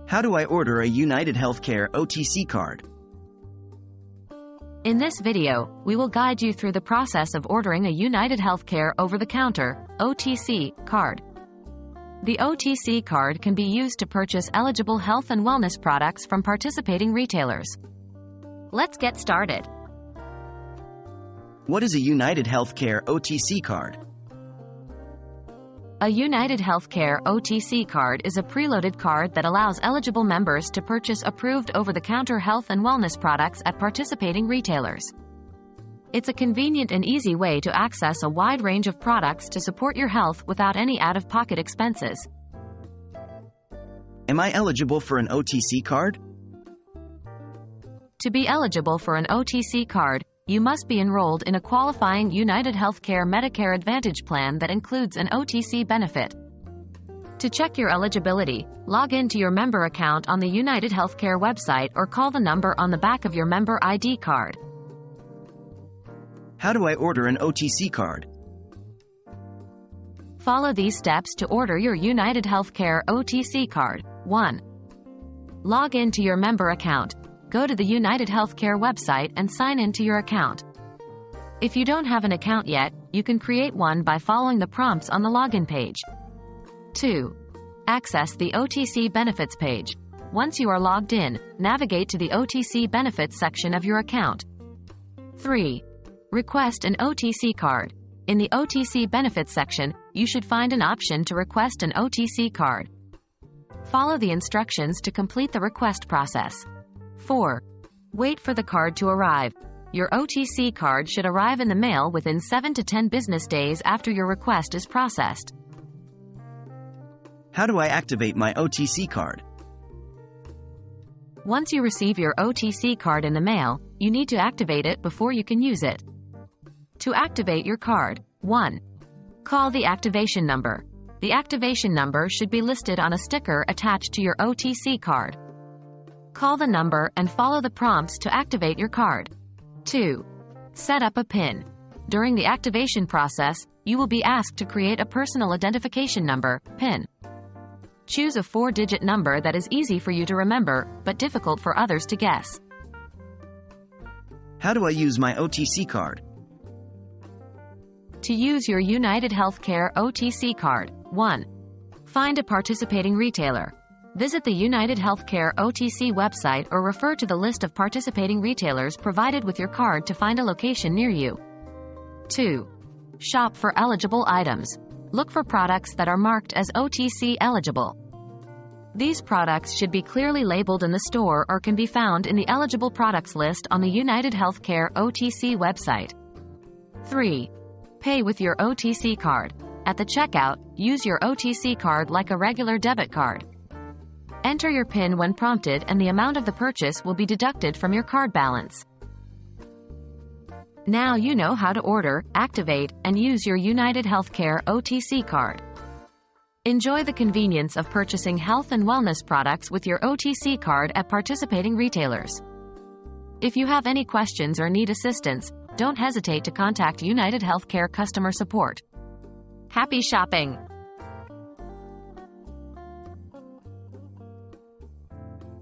How do I order a UnitedHealthcare OTC card? In this video, we will guide you through the process of ordering a UnitedHealthcare over-the-counter OTC card. The OTC card can be used to purchase eligible health and wellness products from participating retailers. Let's get started. What is a UnitedHealthcare OTC card? A UnitedHealthcare OTC card is a preloaded card that allows eligible members to purchase approved over-the-counter health and wellness products at participating retailers. It's a convenient and easy way to access a wide range of products to support your health without any out-of-pocket expenses. Am I eligible for an OTC card? To be eligible for an OTC card, you must be enrolled in a qualifying UnitedHealthcare Medicare Advantage plan that includes an OTC benefit. To check your eligibility, log into your member account on the UnitedHealthcare website or call the number on the back of your member ID card. How do I order an OTC card? Follow these steps to order your UnitedHealthcare OTC card. 1. Log into your member account. Go to the UnitedHealthcare website and sign into your account. If you don't have an account yet, you can create one by following the prompts on the login page. 2. Access the OTC benefits page. Once you are logged in, navigate to the OTC benefits section of your account. 3. Request an OTC card. In the OTC benefits section, you should find an option to request an OTC card. Follow the instructions to complete the request process. 4. Wait for the card to arrive. Your OTC card should arrive in the mail within 7 to 10 business days after your request is processed. How do I activate my OTC card? Once you receive your OTC card in the mail, you need to activate it before you can use it. To activate your card, 1. Call the activation number. The activation number should be listed on a sticker attached to your OTC card. Call the number and follow the prompts to activate your card. 2. Set up a PIN. During the activation process, you will be asked to create a personal identification number, PIN. Choose a 4-digit number that is easy for you to remember, but difficult for others to guess. How do I use my OTC card? To use your UnitedHealthcare OTC card, 1. Find a participating retailer. Visit the UnitedHealthcare OTC website or refer to the list of participating retailers provided with your card to find a location near you. 2. Shop for eligible items. Look for products that are marked as OTC eligible. These products should be clearly labeled in the store or can be found in the eligible products list on the UnitedHealthcare OTC website. 3. Pay with your OTC card. At the checkout, use your OTC card like a regular debit card. Enter your PIN when prompted and the amount of the purchase will be deducted from your card balance. Now you know how to order, activate, and use your UnitedHealthcare OTC card. Enjoy the convenience of purchasing health and wellness products with your OTC card at participating retailers. If you have any questions or need assistance, don't hesitate to contact UnitedHealthcare customer support. Happy shopping!